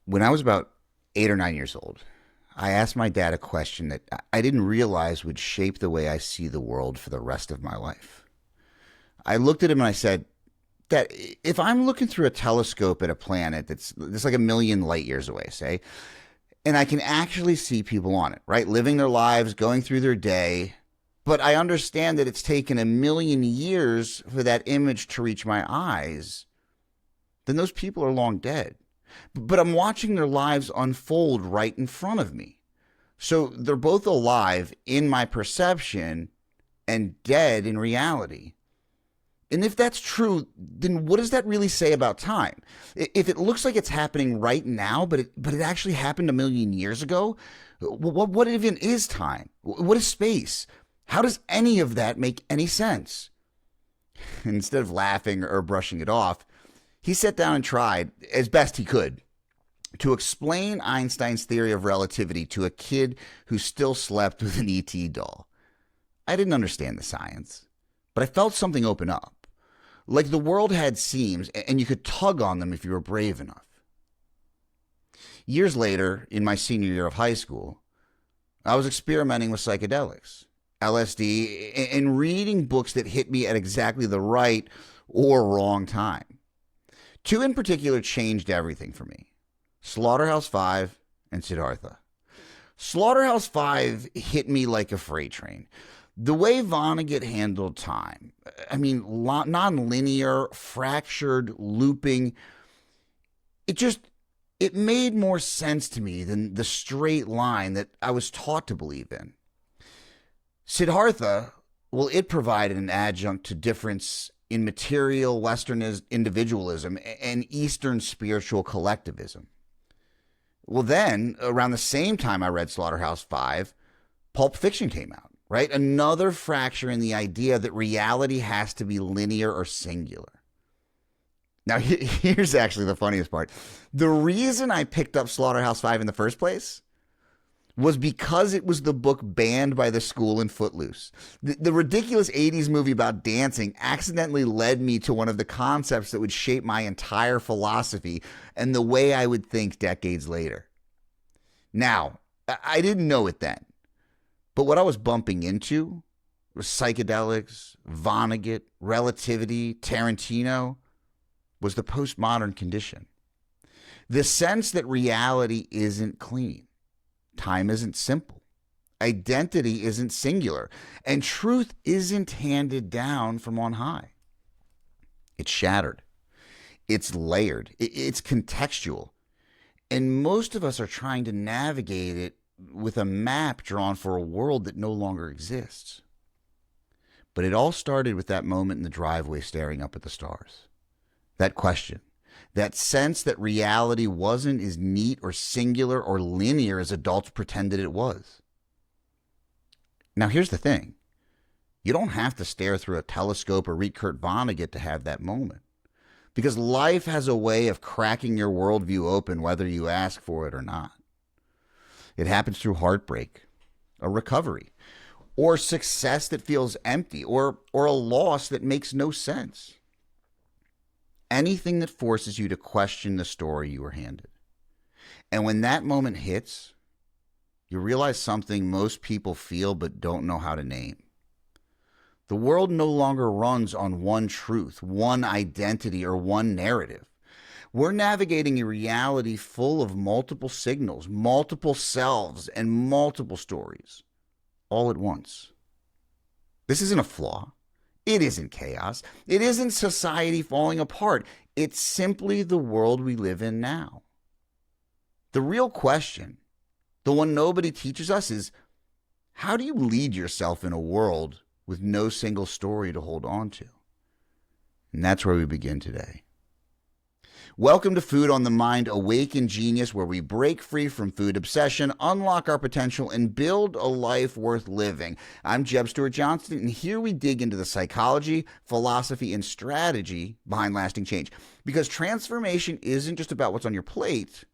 When I was about 8 or 9 years old, I asked my dad a question that I didn't realize would shape the way I see the world for the rest of my life. I looked at him and I said, Dad, if I'm looking through a telescope at a planet that's like a million light years away, say, and I can actually see people on it, right? Living their lives, going through their day. But I understand that it's taken a million years for that image to reach my eyes, then those people are long dead. But I'm watching their lives unfold right in front of me. So they're both alive in my perception and dead in reality. And if that's true, then what does that really say about time? If it looks like it's happening right now, but it actually happened a million years ago, what even is time? What is space? How does any of that make any sense? Instead of laughing or brushing it off, he sat down and tried, as best he could, to explain Einstein's theory of relativity to a kid who still slept with an ET doll. I didn't understand the science, but I felt something open up. Like the world had seams, and you could tug on them if you were brave enough. Years later, in my senior year of high school, I was experimenting with psychedelics, LSD, and reading books that hit me at exactly the right or wrong time. Two in particular changed everything for me: Slaughterhouse-Five and Siddhartha. Slaughterhouse-Five hit me like a freight train. The way Vonnegut handled time, I mean, non-linear, fractured, looping, it made more sense to me than the straight line that I was taught to believe in. Siddhartha, well, it provided an adjunct to difference in material Western individualism and Eastern spiritual collectivism. Well, then, around the same time I read Slaughterhouse-Five, Pulp Fiction came out. Right? Another fracture in the idea that reality has to be linear or singular. Now, here's actually the funniest part. The reason I picked up Slaughterhouse-Five in the first place was because it was the book banned by the school in Footloose. The ridiculous 80s movie about dancing accidentally led me to one of the concepts that would shape my entire philosophy and the way I would think decades later. Now, I didn't know it then. But what I was bumping into was psychedelics, Vonnegut, relativity, Tarantino, was the postmodern condition. The sense that reality isn't clean, time isn't simple, identity isn't singular, and truth isn't handed down from on high. It's shattered, it's layered, it's contextual, and most of us are trying to navigate it with a map drawn for a world that no longer exists. But it all started with that moment in the driveway staring up at the stars. That question, that sense that reality wasn't as neat or singular or linear as adults pretended it was. Now here's the thing. You don't have to stare through a telescope or read Kurt Vonnegut to have that moment. Because life has a way of cracking your worldview open whether you ask for it or not. It happens through heartbreak, a recovery, or success that feels empty, or a loss that makes no sense. Anything that forces you to question the story you were handed. And when that moment hits, you realize something most people feel but don't know how to name. The world no longer runs on one truth, one identity, or one narrative. We're navigating a reality full of multiple signals, multiple selves, and multiple stories, all at once. This isn't a flaw. It isn't chaos. It isn't society falling apart. It's simply the world we live in now. The real question, the one nobody teaches us, is how do you lead yourself in a world with no single story to hold on to? And that's where we begin today. Welcome to Food on the Mind, Awaken Genius, where we break free from food obsession, unlock our potential, and build a life worth living. I'm Jeb Stuart Johnston, and here we dig into the psychology, philosophy, and strategy behind lasting change. Because transformation isn't just about what's on your plate,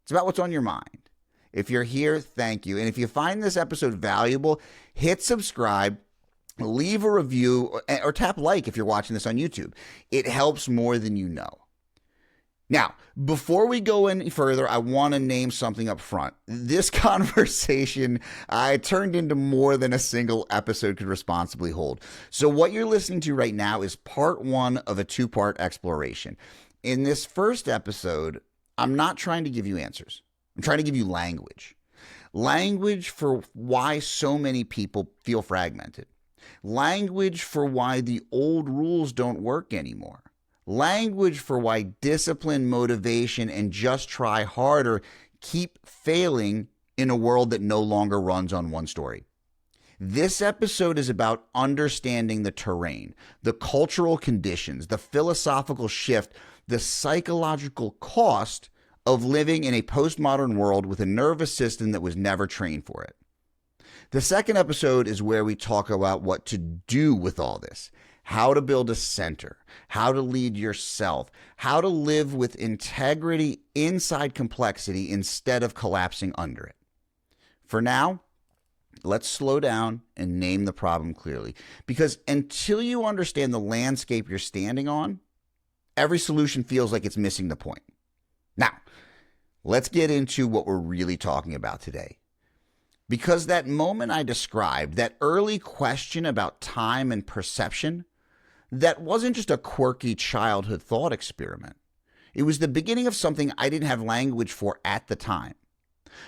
it's about what's on your mind. If you're here, thank you. And if you find this episode valuable, hit subscribe, leave a review, or tap like if you're watching this on YouTube. It helps more than you know. Now, before we go any further, I want to name something up front. This conversation turned into more than a single episode could responsibly hold. So what you're listening to right now is part one of a two-part exploration. In this first episode, I'm not trying to give you answers. I'm trying to give you language. Language for why so many people feel fragmented. Language for why the old rules don't work anymore. Language for why discipline, motivation, and just try harder keep failing in a world that no longer runs on one story. This episode is about understanding the terrain, the cultural conditions, the philosophical shift, the psychological cost of living in a postmodern world with a nervous system that was never trained for it. The second episode is where we talk about what to do with all this. How to build a center, how to lead yourself, how to live with integrity inside complexity instead of collapsing under it. For now, let's slow down and name the problem clearly. Because until you understand the landscape you're standing on, every solution feels like it's missing the point. Now, let's get into what we're really talking about today. Because that moment I described, that early question about time and perception, that wasn't just a quirky childhood thought experiment. It was the beginning of something I didn't have language for at the time.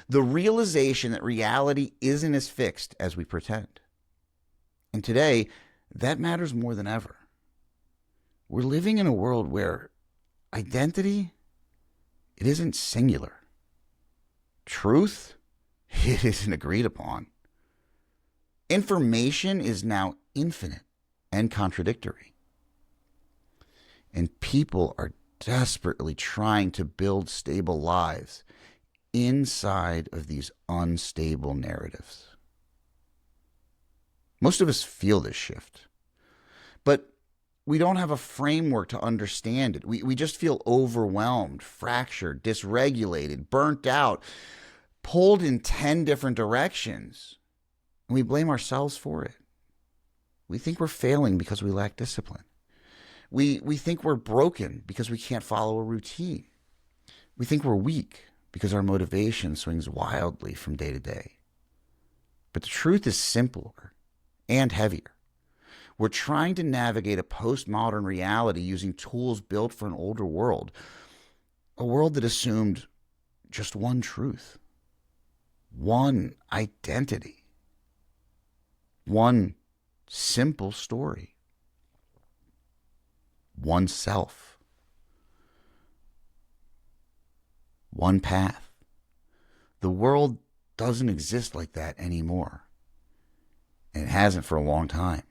The realization that reality isn't as fixed as we pretend. And today, that matters more than ever. We're living in a world where identity, it isn't singular. Truth, it isn't agreed upon. Information is now infinite and contradictory. And people are desperately trying to build stable lives inside of these unstable narratives. Most of us feel this shift, but we don't have a framework to understand it. We just feel overwhelmed, fractured, dysregulated, burnt out, pulled in 10 different directions, and we blame ourselves for it. We think we're failing because we lack discipline. We think we're broken because we can't follow a routine. We think we're weak because our motivation swings wildly from day to day. But the truth is simpler and heavier. We're trying to navigate a postmodern reality using tools built for an older world, a world that assumed just one truth, one identity, one simple story. One self, one path. The world doesn't exist like that anymore. And it hasn't for a long time.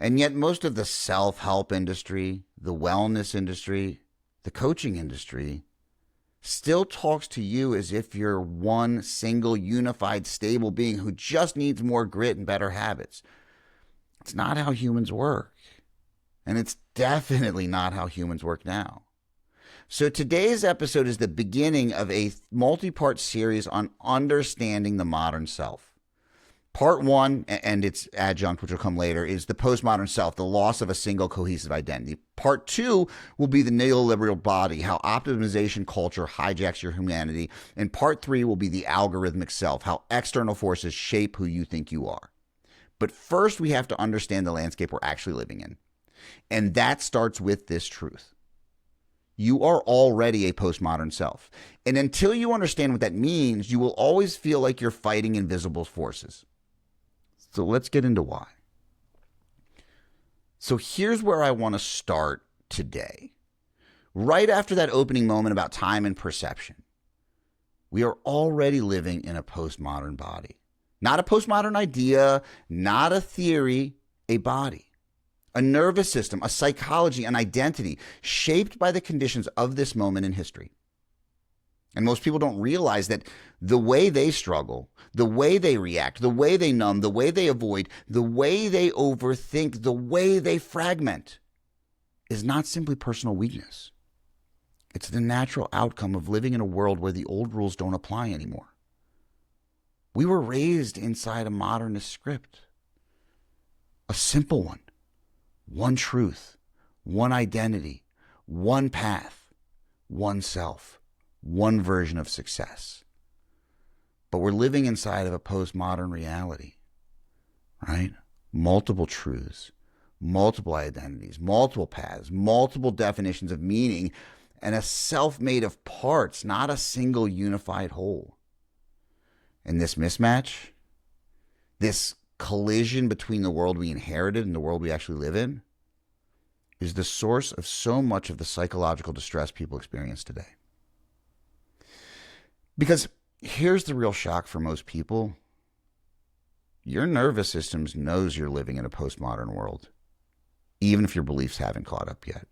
And yet most of the self-help industry, the wellness industry, the coaching industry still talks to you as if you're one single, unified, stable being who just needs more grit and better habits. It's not how humans work. And it's definitely not how humans work now. So today's episode is the beginning of a multi-part series on understanding the modern self. Part one, and its adjunct, which will come later, is the postmodern self, the loss of a single cohesive identity. Part two will be the neoliberal body, how optimization culture hijacks your humanity. And part three will be the algorithmic self, how external forces shape who you think you are. But first, we have to understand the landscape we're actually living in. And that starts with this truth. You are already a postmodern self. And until you understand what that means, you will always feel like you're fighting invisible forces. So let's get into why. So here's where I want to start today. Right after that opening moment about time and perception, we are already living in a postmodern body. Not a postmodern idea, not a theory, a body. A nervous system, a psychology, an identity shaped by the conditions of this moment in history. And most people don't realize that the way they struggle, the way they react, the way they numb, the way they avoid, the way they overthink, the way they fragment is not simply personal weakness. It's the natural outcome of living in a world where the old rules don't apply anymore. We were raised inside a modernist script, a simple one. One truth, one identity, one path. one self, one version of success. But we're living inside of a postmodern reality, right? Multiple truths, multiple identities, multiple paths, multiple definitions of meaning, and a self made of parts, not a single unified whole. And this mismatch, this collision between the world we inherited and the world we actually live in, is the source of so much of the psychological distress people experience today. Because here's the real shock for most people. Your nervous system knows you're living in a postmodern world, even if your beliefs haven't caught up yet.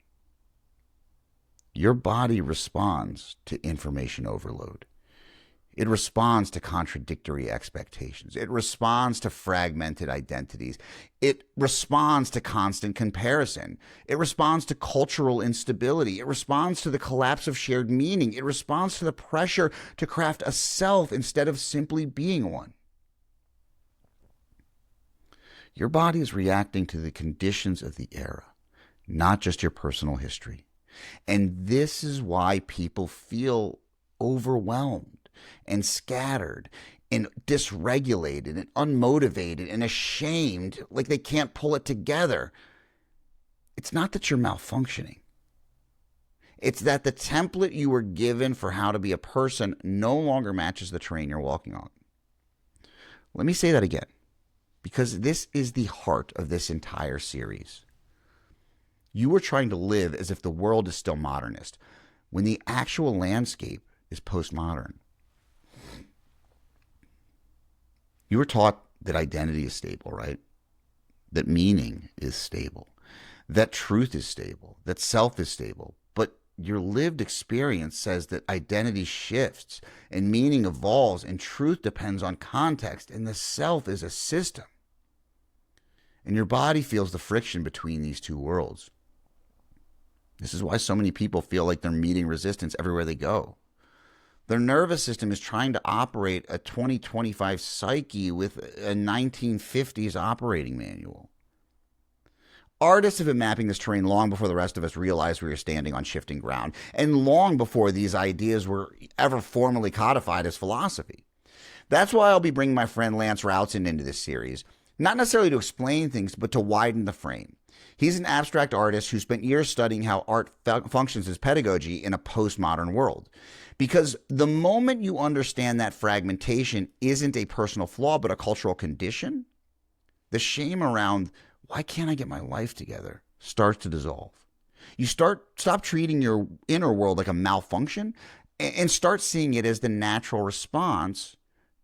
Your body responds to information overload. It responds to contradictory expectations. It responds to fragmented identities. It responds to constant comparison. It responds to cultural instability. It responds to the collapse of shared meaning. It responds to the pressure to craft a self instead of simply being one. Your body is reacting to the conditions of the era, not just your personal history. And this is why people feel overwhelmed and scattered and dysregulated and unmotivated and ashamed, like they can't pull it together. It's not that you're malfunctioning. It's that the template you were given for how to be a person no longer matches the terrain you're walking on. Let me say that again, because this is the heart of this entire series. You are trying to live as if the world is still modernist, when the actual landscape is postmodern. You were taught that identity is stable, right? That meaning is stable, that truth is stable, that self is stable. But your lived experience says that identity shifts and meaning evolves and truth depends on context and the self is a system. And your body feels the friction between these two worlds. This is why so many people feel like they're meeting resistance everywhere they go. Their nervous system is trying to operate a 2025 psyche with a 1950s operating manual. Artists have been mapping this terrain long before the rest of us realized we were standing on shifting ground, and long before these ideas were ever formally codified as philosophy. That's why I'll be bringing my friend Lance Routson into this series, not necessarily to explain things, but to widen the frame. He's an abstract artist who spent years studying how art functions as pedagogy in a postmodern world. Because the moment you understand that fragmentation isn't a personal flaw, but a cultural condition, the shame around, why can't I get my life together, starts to dissolve. You stop treating your inner world like a malfunction and start seeing it as the natural response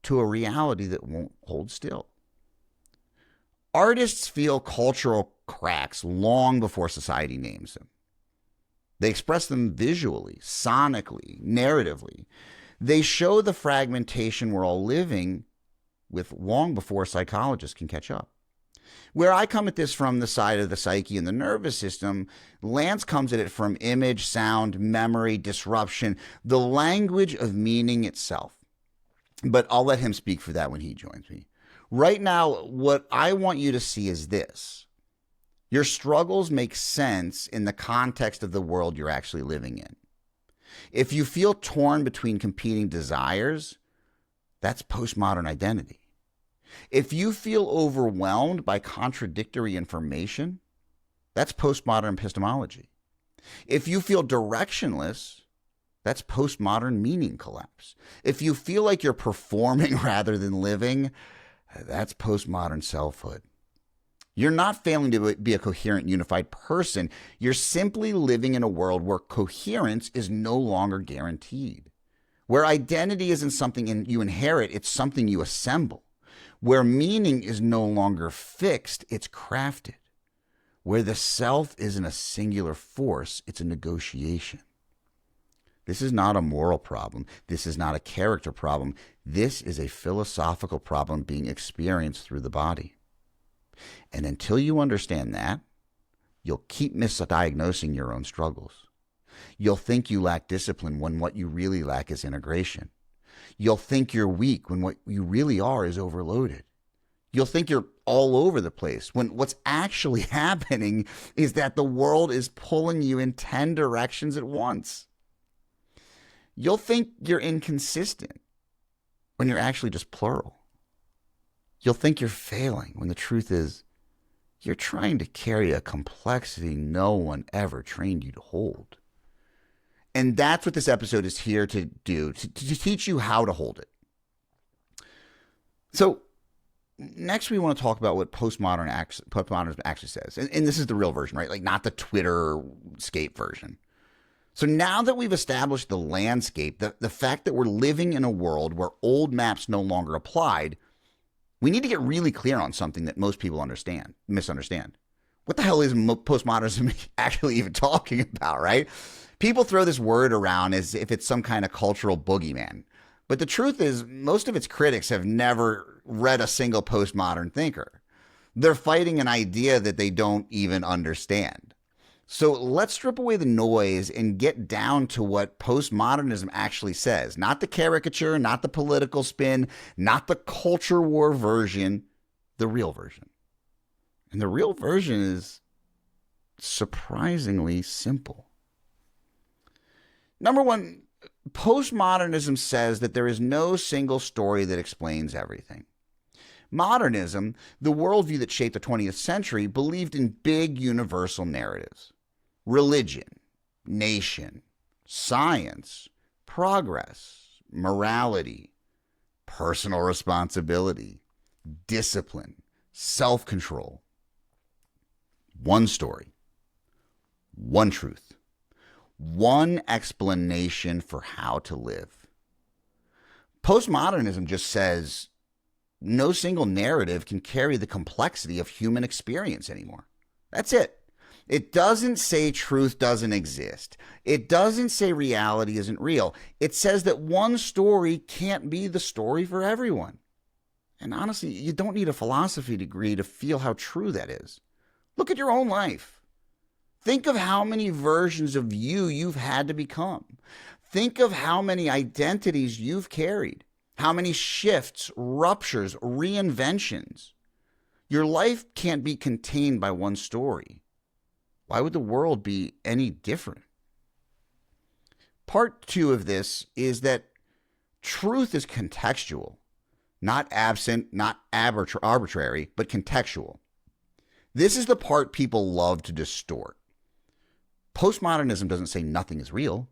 to a reality that won't hold still. Artists feel cultural cracks long before society names them. They express them visually, sonically, narratively. They show the fragmentation we're all living with long before psychologists can catch up. Where I come at this from the side of the psyche and the nervous system, Lance comes at it from image, sound, memory, disruption, the language of meaning itself. But I'll let him speak for that when he joins me. Right now, what I want you to see is this. Your struggles make sense in the context of the world you're actually living in. If you feel torn between competing desires, that's postmodern identity. If you feel overwhelmed by contradictory information, that's postmodern epistemology. If you feel directionless, that's postmodern meaning collapse. If you feel like you're performing rather than living, that's postmodern selfhood. You're not failing to be a coherent, unified person. You're simply living in a world where coherence is no longer guaranteed. Where identity isn't something you inherit, it's something you assemble. Where meaning is no longer fixed, it's crafted. Where the self isn't a singular force, it's a negotiation. This is not a moral problem. This is not a character problem. This is a philosophical problem being experienced through the body. And until you understand that, you'll keep misdiagnosing your own struggles. You'll think you lack discipline when what you really lack is integration. You'll think you're weak when what you really are is overloaded. You'll think you're all over the place when what's actually happening is that the world is pulling you in 10 directions at once. You'll think you're inconsistent when you're actually just plural. You'll think you're failing when the truth is you're trying to carry a complexity no one ever trained you to hold. And that's what this episode is here to do, to teach you how to hold it. So next we want to talk about what postmodernism actually says. And this is the real version, right? Like not the Twitter-scape version. So now that we've established the landscape, the fact that we're living in a world where old maps no longer applied, we need to get really clear on something that most people misunderstand. What the hell is postmodernism actually even talking about, right? People throw this word around as if it's some kind of cultural boogeyman. But the truth is, most of its critics have never read a single postmodern thinker. They're fighting an idea that they don't even understand. So let's strip away the noise and get down to what postmodernism actually says. Not the caricature, not the political spin, not the culture war version, the real version. And the real version is surprisingly simple. Number one, postmodernism says that there is no single story that explains everything. Modernism, the worldview that shaped the 20th century, believed in big universal narratives. Religion, nation, science, progress, morality, personal responsibility, discipline, self-control. One story, one truth, one explanation for how to live. Postmodernism just says no single narrative can carry the complexity of human experience anymore. That's it. It doesn't say truth doesn't exist. It doesn't say reality isn't real. It says that one story can't be the story for everyone. And honestly, you don't need a philosophy degree to feel how true that is. Look at your own life. Think of how many versions of you've had to become. Think of how many identities you've carried. How many shifts, ruptures, reinventions. Your life can't be contained by one story. Why would the world be any different? Part two of this is that truth is contextual, not absent, not arbitrary, but contextual. This is the part people love to distort. Postmodernism doesn't say nothing is real.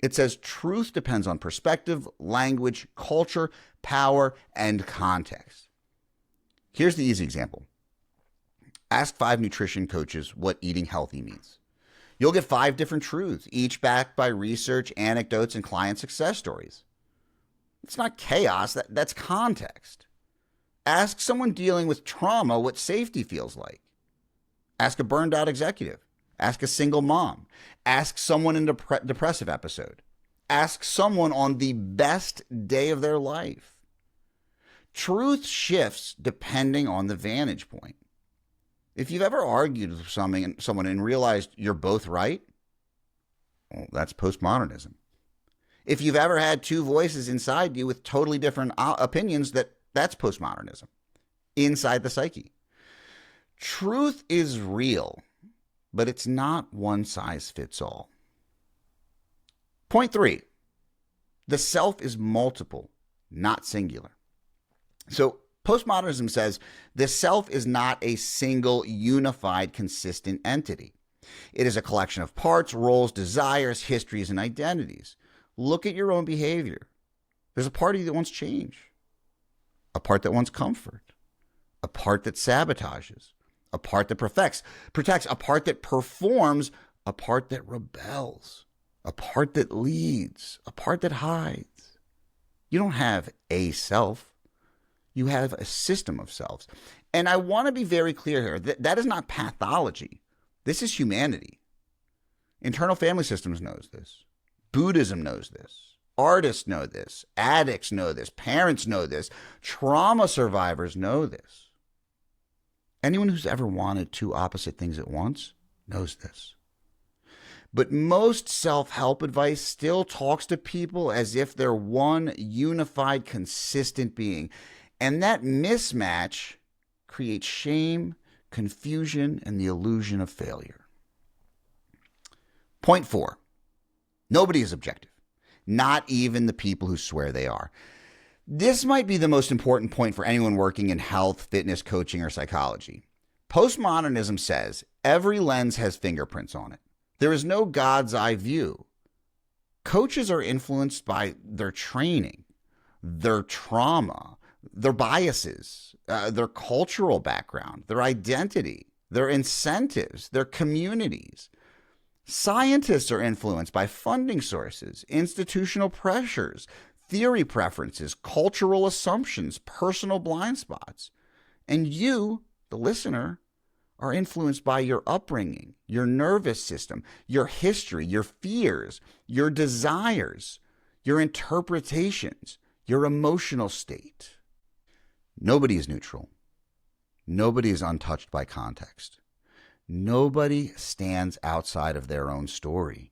It says truth depends on perspective, language, culture, power, and context. Here's the easy example. Ask 5 nutrition coaches what eating healthy means. You'll get 5 different truths, each backed by research, anecdotes, and client success stories. It's not chaos, that's context. Ask someone dealing with trauma what safety feels like. Ask a burned out executive. Ask a single mom. Ask someone in a depressive episode. Ask someone on the best day of their life. Truth shifts depending on the vantage point. If you've ever argued with someone and realized you're both right, well, that's postmodernism. If you've ever had 2 voices inside you with totally different opinions, that's postmodernism, inside the psyche. Truth is real, but it's not one size fits all. Point 3, the self is multiple, not singular. So postmodernism says the self is not a single, unified, consistent entity. It is a collection of parts, roles, desires, histories, and identities. Look at your own behavior. There's a part of you that wants change, a part that wants comfort, a part that sabotages, a part that protects, a part that performs, a part that rebels, a part that leads, a part that hides. You don't have a self. You have a system of selves. And I want to be very clear here. That is not pathology. This is humanity. Internal family systems knows this. Buddhism knows this. Artists know this. Addicts know this. Parents know this. Trauma survivors know this. Anyone who's ever wanted 2 opposite things at once knows this. But most self-help advice still talks to people as if they're one unified, consistent being. And that mismatch creates shame, confusion, and the illusion of failure. Point 4, nobody is objective. not even the people who swear they are. This might be the most important point for anyone working in health, fitness, coaching, or psychology. Postmodernism says every lens has fingerprints on it. There is no God's eye view. Coaches are influenced by their training, their trauma, their biases, their cultural background, their identity, their incentives, their communities. Scientists are influenced by funding sources, institutional pressures, theory preferences, cultural assumptions, personal blind spots. And you, the listener, are influenced by your upbringing, your nervous system, your history, your fears, your desires, your interpretations, your emotional state. Nobody is neutral. Nobody is untouched by context. Nobody stands outside of their own story.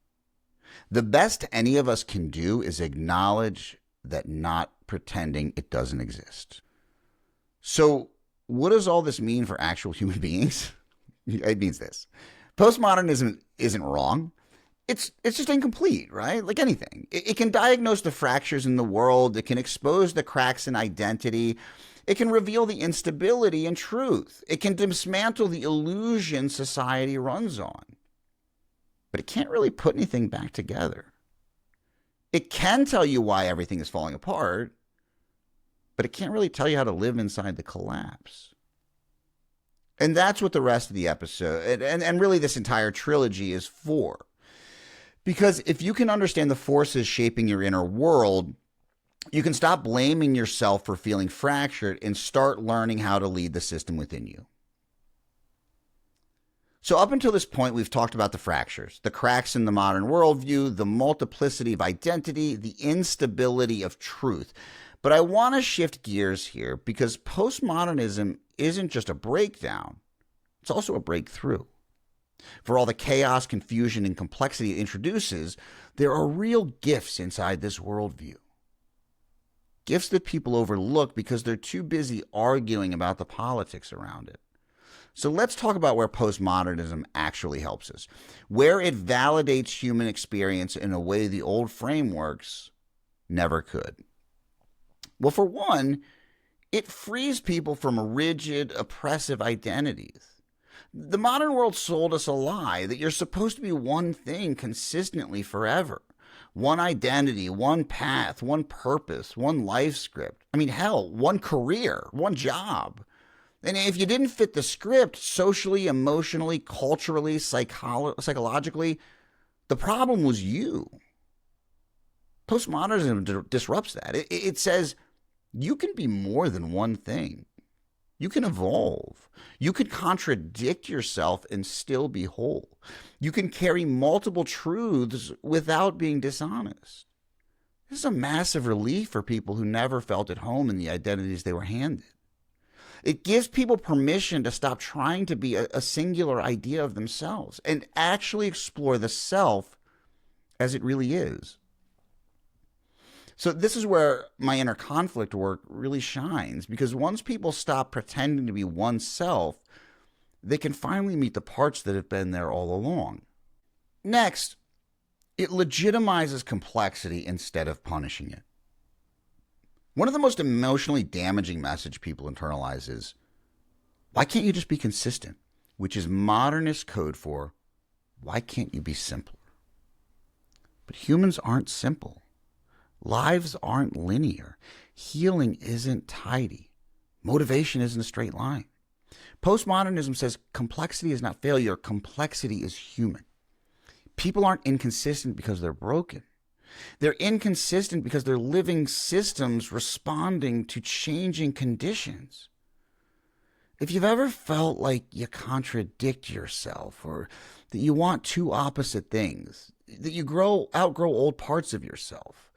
The best any of us can do is acknowledge that, not pretending it doesn't exist. So, what does all this mean for actual human beings? It means this. Postmodernism isn't wrong. It's just incomplete, right? Like anything. It can diagnose the fractures in the world. It can expose the cracks in identity. It can reveal the instability in truth. It can dismantle the illusion society runs on. But it can't really put anything back together. It can tell you why everything is falling apart, but it can't really tell you how to live inside the collapse. And that's what the rest of the episode, and really this entire trilogy, is for. Because if you can understand the forces shaping your inner world, you can stop blaming yourself for feeling fractured and start learning how to lead the system within you. So up until this point, we've talked about the fractures, the cracks in the modern worldview, the multiplicity of identity, the instability of truth. But I want to shift gears here because postmodernism isn't just a breakdown, it's also a breakthrough. For all the chaos, confusion, and complexity it introduces, there are real gifts inside this worldview. Gifts that people overlook because they're too busy arguing about the politics around it. So let's talk about where postmodernism actually helps us, where it validates human experience in a way the old frameworks never could. Well, for one, it frees people from rigid, oppressive identities. The modern world sold us a lie that you're supposed to be one thing consistently forever. One identity, one path, one purpose, one life script. I mean, hell, one career, one job. And if you didn't fit the script socially, emotionally, culturally, psychologically, the problem was you. Postmodernism disrupts that. It says you can be more than one thing. You can evolve. You can contradict yourself and still be whole. You can carry multiple truths without being dishonest. This is a massive relief for people who never felt at home in the identities they were handed. It gives people permission to stop trying to be a singular idea of themselves and actually explore the self as it really is. So this is where my inner conflict work really shines, because once people stop pretending to be oneself, they can finally meet the parts that have been there all along. Next, it legitimizes complexity instead of punishing it. One of the most emotionally damaging messages people internalize is, why can't you just be consistent? Which is modernist code for, why can't you be simpler? But humans aren't simple. Lives aren't linear. Healing isn't tidy. Motivation isn't a straight line. Postmodernism says complexity is not failure. Complexity is human. People aren't inconsistent because they're broken. They're inconsistent because they're living systems responding to changing conditions. If you've ever felt like you contradict yourself, or that you want two opposite things, that you outgrow old parts of yourself,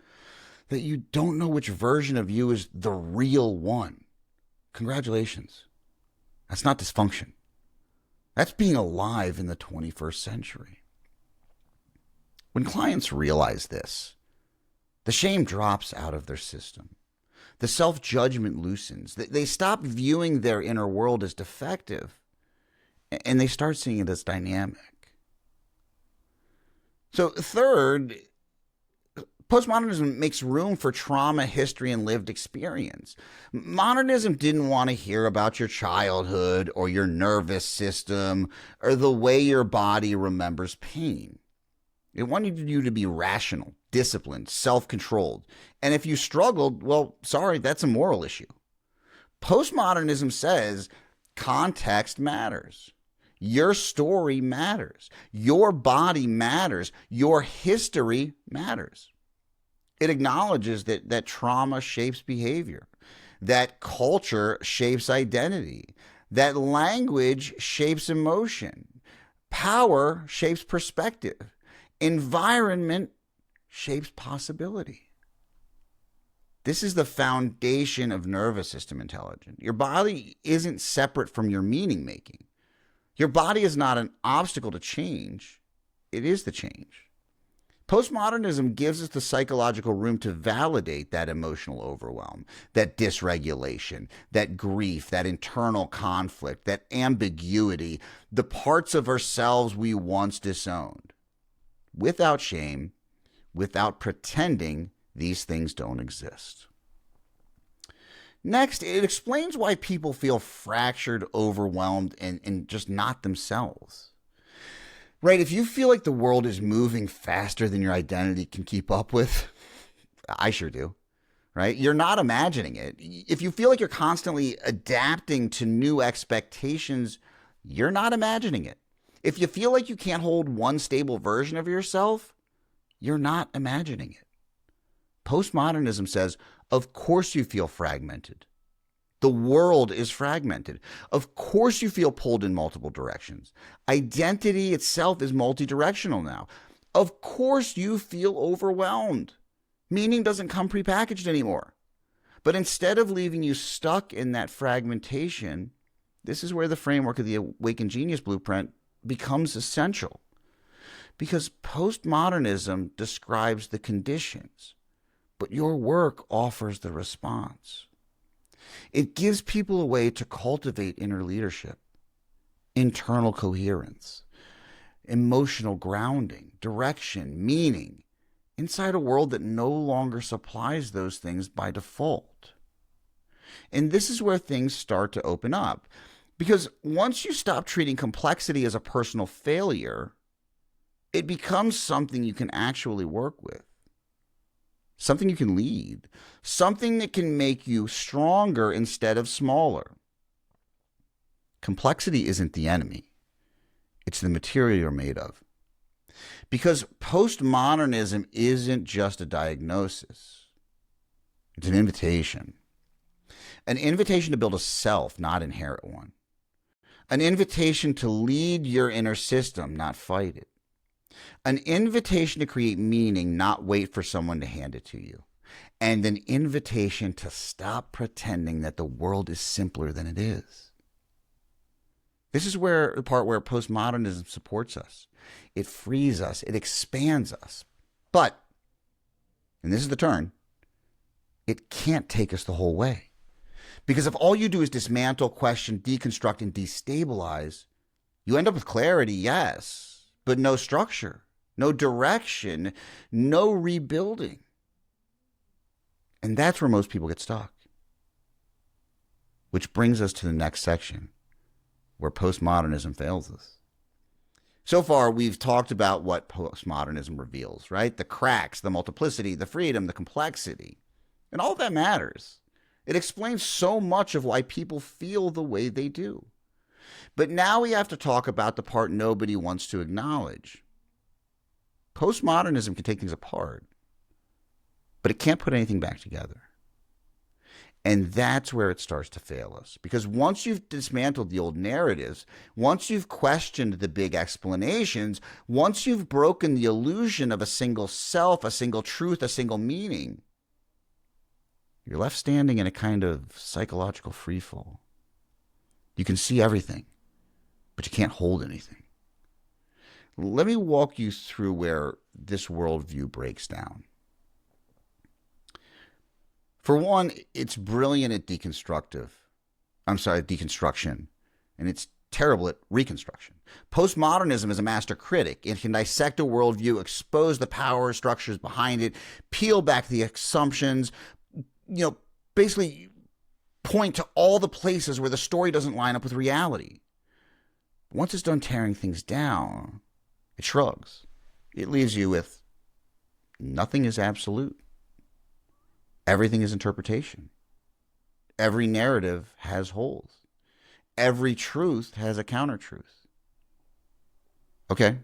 that you don't know which version of you is the real one, congratulations. That's not dysfunction. That's being alive in the 21st century. When clients realize this, the shame drops out of their system. The self-judgment loosens. They stop viewing their inner world as defective, and they start seeing it as dynamic. So third, Postmodernism makes room for trauma, history, and lived experience. Modernism didn't want to hear about your childhood or your nervous system or the way your body remembers pain. It wanted you to be rational, disciplined, self-controlled. And if you struggled, well, sorry, that's a moral issue. Postmodernism says context matters. Your story matters. Your body matters. Your history matters. It acknowledges that trauma shapes behavior, that culture shapes identity, that language shapes emotion, power shapes perspective, environment shapes possibility. This is the foundation of nervous system intelligence. Your body isn't separate from your meaning making. Your body is not an obstacle to change. It is the change. Postmodernism gives us the psychological room to validate that emotional overwhelm, that dysregulation, that grief, that internal conflict, that ambiguity, the parts of ourselves we once disowned. Without shame, without pretending these things don't exist. Next, it explains why people feel fractured, overwhelmed, and just not themselves. Right, if you feel like the world is moving faster than your identity can keep up with, I sure do, right? You're not imagining it. If you feel like you're constantly adapting to new expectations, you're not imagining it. If you feel like you can't hold one stable version of yourself, you're not imagining it. Postmodernism says, of course you feel fragmented. The world is fragmented. Of course you feel pulled in multiple directions. Identity itself is multidirectional now. Of course you feel overwhelmed. Meaning doesn't come prepackaged anymore. But instead of leaving you stuck in that fragmentation, this is where the framework of the Awakened Genius Blueprint becomes essential. Because postmodernism describes the conditions, but your work offers the response. It gives people a way to cultivate inner leadership, internal coherence, emotional grounding, direction, meaning, inside a world that no longer supplies those things by default. And this is where things start to open up. Because once you stop treating complexity as a personal failure, it becomes something you can actually work with. Something you can lead, something that can make you stronger instead of smaller. Complexity isn't the enemy. It's the material you're made of. Because postmodernism isn't just a diagnosis. It's an invitation. An invitation to build a self, not inherit one. An invitation to lead your inner system, not fight it. An invitation to create meaning, not wait for someone to hand it to you. And an invitation to stop pretending that the world is simpler than it is. This is where the part where postmodernism supports us. It frees us. It expands us. But, and this is the turn, it can't take us the whole way. Because if all you do is dismantle, question, deconstruct, and destabilize, you end up with clarity, yes, but no structure, no direction, no rebuilding. And that's where most people get stuck. Which brings us to the next section, where postmodernism fails us. So far, we've talked about what postmodernism reveals, right? The cracks, the multiplicity, the freedom, the complexity. And all that matters. It explains so much of why people feel the way they do. But now we have to talk about the part nobody wants to acknowledge. Postmodernism can take things apart, but it can't put anything back together. And that's where it starts to fail us. Because once you've dismantled the old narratives, once you've questioned the big explanations, once you've broken the illusion of a single self, a single truth, a single meaning, you're left standing in a kind of psychological freefall. You can see everything, but you can't hold anything. Let me walk you through where this worldview breaks down. For one, it's brilliant at deconstruction, and it's terrible at reconstruction. Postmodernism is a master critic. It can dissect a worldview, expose the power structures behind it, peel back the assumptions, basically point to all the places where the story doesn't line up with reality. Once it's done tearing things down, it shrugs. It leaves you with nothing is absolute. Everything is interpretation. Every narrative has holes. Every truth has a counter-truth. Okay,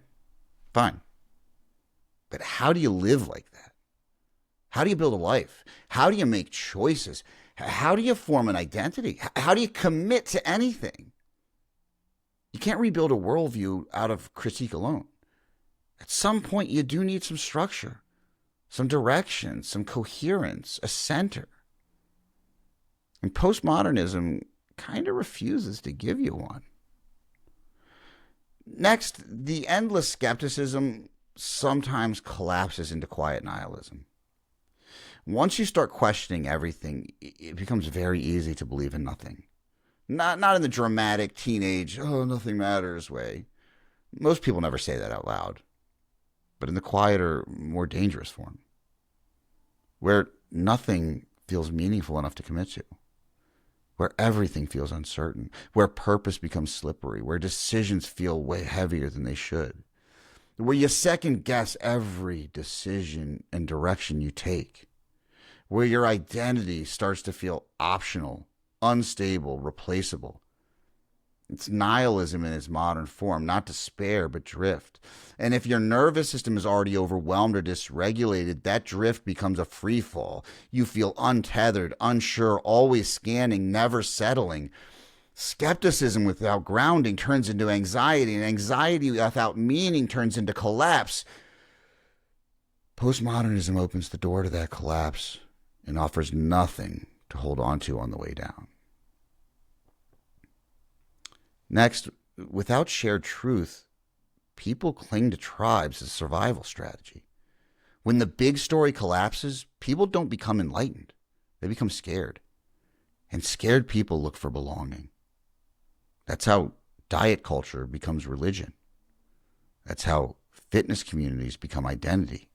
fine. But how do you live like that? How do you build a life? How do you make choices? How do you form an identity? How do you commit to anything? You can't rebuild a worldview out of critique alone. At some point, you do need some structure, some direction, some coherence, a center. And postmodernism kind of refuses to give you one. Next, the endless skepticism sometimes collapses into quiet nihilism. Once you start questioning everything, it becomes very easy to believe in nothing. Not in the dramatic teenage, oh, nothing matters way. Most people never say that out loud. But in the quieter, more dangerous form, where nothing feels meaningful enough to commit to, where everything feels uncertain, where purpose becomes slippery, where decisions feel way heavier than they should, where you second guess every decision and direction you take, where your identity starts to feel optional, unstable, replaceable. It's nihilism in its modern form, not despair, but drift. And if your nervous system is already overwhelmed or dysregulated, that drift becomes a free fall. You feel untethered, unsure, always scanning, never settling. Skepticism without grounding turns into anxiety, and anxiety without meaning turns into collapse. Postmodernism opens the door to that collapse and offers nothing to hold on to on the way down. Next, without shared truth, people cling to tribes as a survival strategy. When the big story collapses, people don't become enlightened. They become scared. And scared people look for belonging. That's how diet culture becomes religion. That's how fitness communities become identity.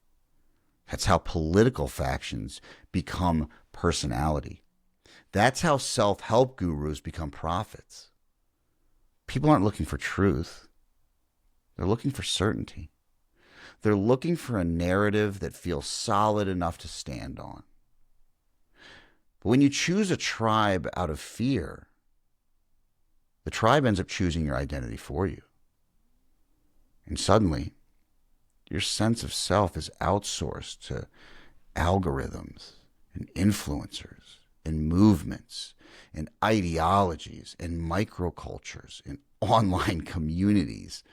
That's how political factions become personality. That's how self-help gurus become prophets. People aren't looking for truth. They're looking for certainty. They're looking for a narrative that feels solid enough to stand on. But when you choose a tribe out of fear, the tribe ends up choosing your identity for you. And suddenly, your sense of self is outsourced to algorithms and influencers and movements and ideologies and microcultures and online communities.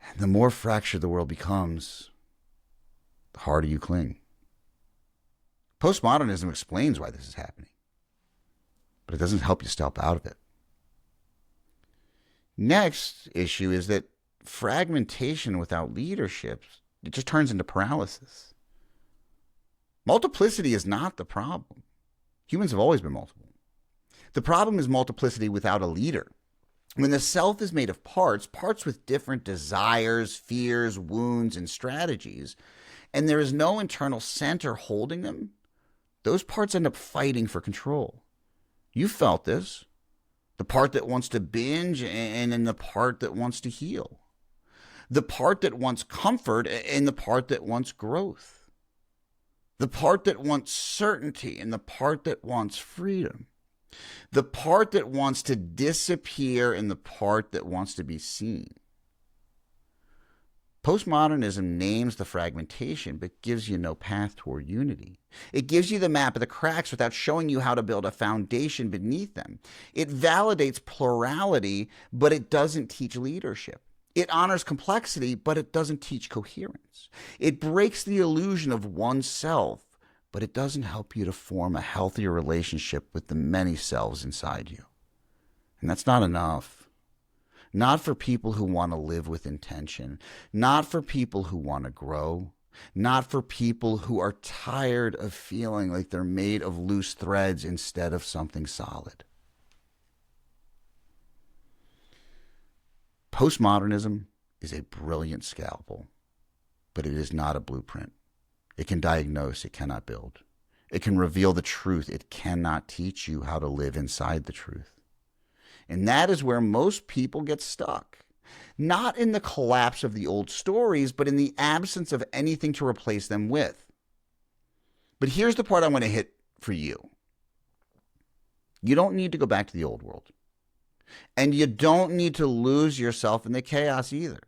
And the more fractured the world becomes, the harder you cling. Postmodernism explains why this is happening, but it doesn't help you step out of it. Next issue is that fragmentation without leadership, it just turns into paralysis. Multiplicity is not the problem. Humans have always been multiple. The problem is multiplicity without a leader. When the self is made of parts with different desires, fears, wounds, and strategies, and there is no internal center holding them, those parts end up fighting for control. You felt this. The part that wants to binge and then the part that wants to heal. The part that wants comfort and the part that wants growth. The part that wants certainty and the part that wants freedom. The part that wants to disappear and the part that wants to be seen. Postmodernism names the fragmentation but gives you no path toward unity. It gives you the map of the cracks without showing you how to build a foundation beneath them. It validates plurality, but it doesn't teach leadership. It honors complexity, but it doesn't teach coherence. It breaks the illusion of oneself, but it doesn't help you to form a healthier relationship with the many selves inside you. And that's not enough. Not for people who want to live with intention. Not for people who want to grow. Not for people who are tired of feeling like they're made of loose threads instead of something solid. Postmodernism is a brilliant scalpel, but it is not a blueprint. It can diagnose, it cannot build. It can reveal the truth, it cannot teach you how to live inside the truth. And that is where most people get stuck. Not in the collapse of the old stories, but in the absence of anything to replace them with. But here's the part I want to hit for you. You don't need to go back to the old world. And you don't need to lose yourself in the chaos either.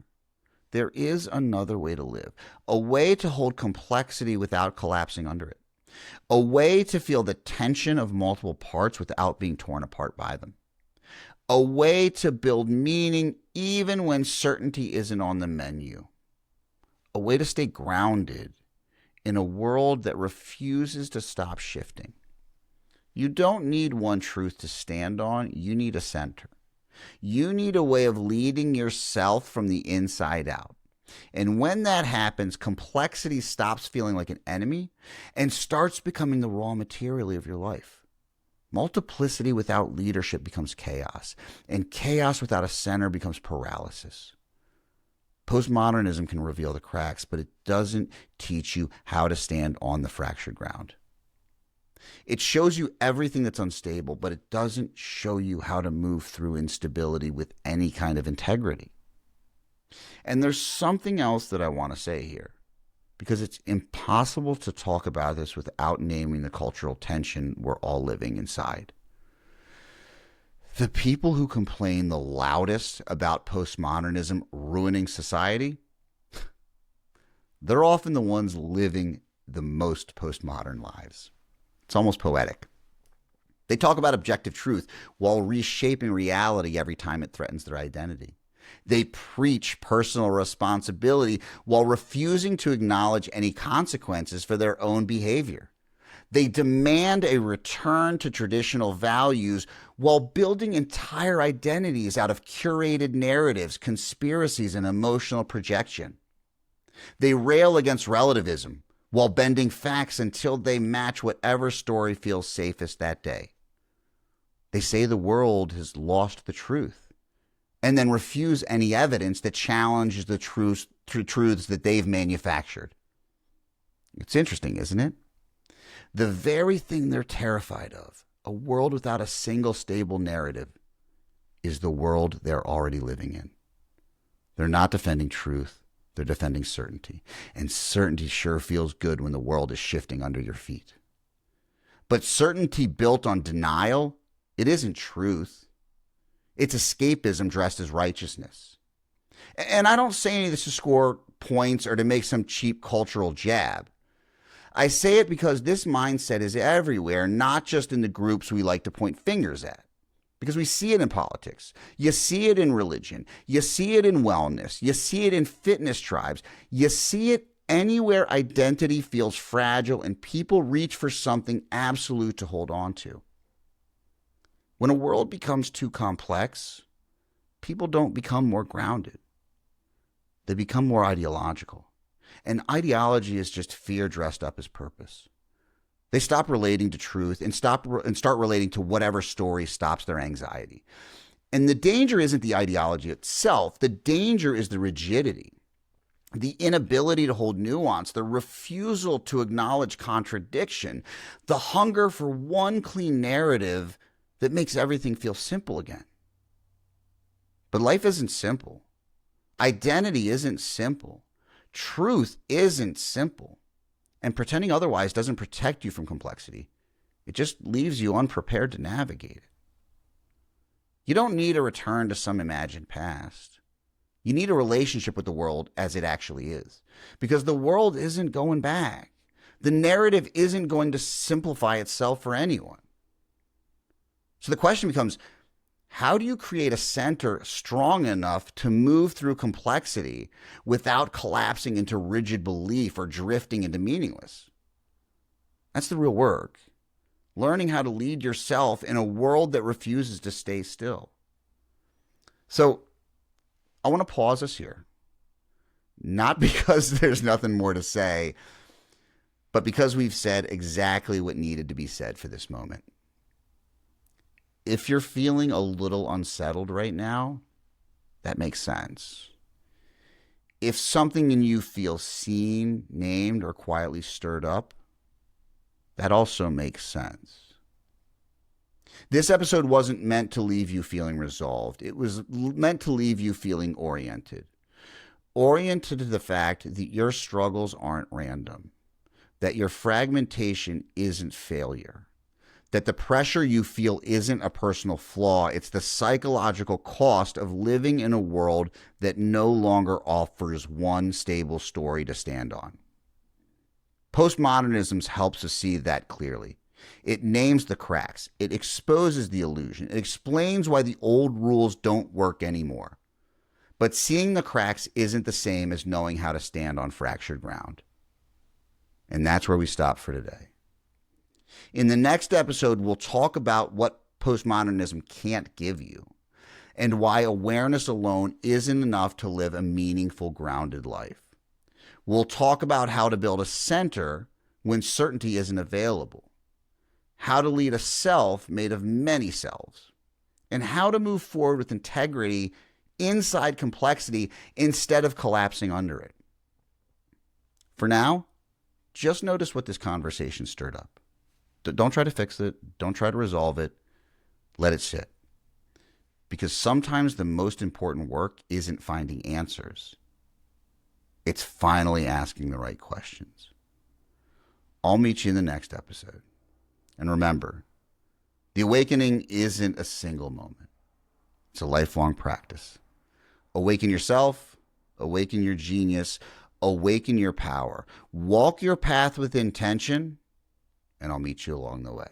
There is another way to live, a way to hold complexity without collapsing under it, a way to feel the tension of multiple parts without being torn apart by them, a way to build meaning even when certainty isn't on the menu, a way to stay grounded in a world that refuses to stop shifting. You don't need one truth to stand on, you need a center. You need a way of leading yourself from the inside out. And when that happens, complexity stops feeling like an enemy and starts becoming the raw material of your life. Multiplicity without leadership becomes chaos, and chaos without a center becomes paralysis. Postmodernism can reveal the cracks, but it doesn't teach you how to stand on the fractured ground. It shows you everything that's unstable, but it doesn't show you how to move through instability with any kind of integrity. And there's something else that I want to say here, because it's impossible to talk about this without naming the cultural tension we're all living inside. The people who complain the loudest about postmodernism ruining society, they're often the ones living the most postmodern lives. It's almost poetic. They talk about objective truth while reshaping reality every time it threatens their identity. They preach personal responsibility while refusing to acknowledge any consequences for their own behavior. They demand a return to traditional values while building entire identities out of curated narratives, conspiracies, and emotional projection. They rail against relativism while bending facts until they match whatever story feels safest that day. They say the world has lost the truth and then refuse any evidence that challenges the truths that they've manufactured. It's interesting, isn't it? The very thing they're terrified of, a world without a single stable narrative, is the world they're already living in. They're not defending truth. They're defending certainty. And certainty sure feels good when the world is shifting under your feet. But certainty built on denial, it isn't truth. It's escapism dressed as righteousness. And I don't say any of this to score points or to make some cheap cultural jab. I say it because this mindset is everywhere, not just in the groups we like to point fingers at. Because we see it in politics. You see it in religion. You see it in wellness. You see it in fitness tribes. You see it anywhere identity feels fragile and people reach for something absolute to hold on to. When a world becomes too complex, people don't become more grounded. They become more ideological. And ideology is just fear dressed up as purpose. They stop relating to truth and start relating to whatever story stops their anxiety. And the danger isn't the ideology itself. The danger is the rigidity, the inability to hold nuance, the refusal to acknowledge contradiction, the hunger for one clean narrative that makes everything feel simple again. But life isn't simple. Identity isn't simple. Truth isn't simple. And pretending otherwise doesn't protect you from complexity. It just leaves you unprepared to navigate it. You don't need a return to some imagined past. You need a relationship with the world as it actually is. Because the world isn't going back. The narrative isn't going to simplify itself for anyone. So the question becomes, how do you create a center strong enough to move through complexity without collapsing into rigid belief or drifting into meaningless? That's the real work. Learning how to lead yourself in a world that refuses to stay still. So I want to pause us here. Not because there's nothing more to say, but because we've said exactly what needed to be said for this moment. If you're feeling a little unsettled right now, that makes sense. If something in you feels seen, named, or quietly stirred up, that also makes sense. This episode wasn't meant to leave you feeling resolved. It was meant to leave you feeling oriented. Oriented to the fact that your struggles aren't random, that your fragmentation isn't failure, that the pressure you feel isn't a personal flaw. It's the psychological cost of living in a world that no longer offers one stable story to stand on. Postmodernism helps us see that clearly. It names the cracks. It exposes the illusion. It explains why the old rules don't work anymore. But seeing the cracks isn't the same as knowing how to stand on fractured ground. And that's where we stop for today. In the next episode, we'll talk about what postmodernism can't give you and why awareness alone isn't enough to live a meaningful, grounded life. We'll talk about how to build a center when certainty isn't available, how to lead a self made of many selves, and how to move forward with integrity inside complexity instead of collapsing under it. For now, just notice what this conversation stirred up. Don't try to fix it. Don't try to resolve it. Let it sit. Because sometimes the most important work isn't finding answers. It's finally asking the right questions. I'll meet you in the next episode. And remember, the awakening isn't a single moment. It's a lifelong practice. Awaken yourself, awaken your genius, awaken your power. Walk your path with intention, and I'll meet you along the way.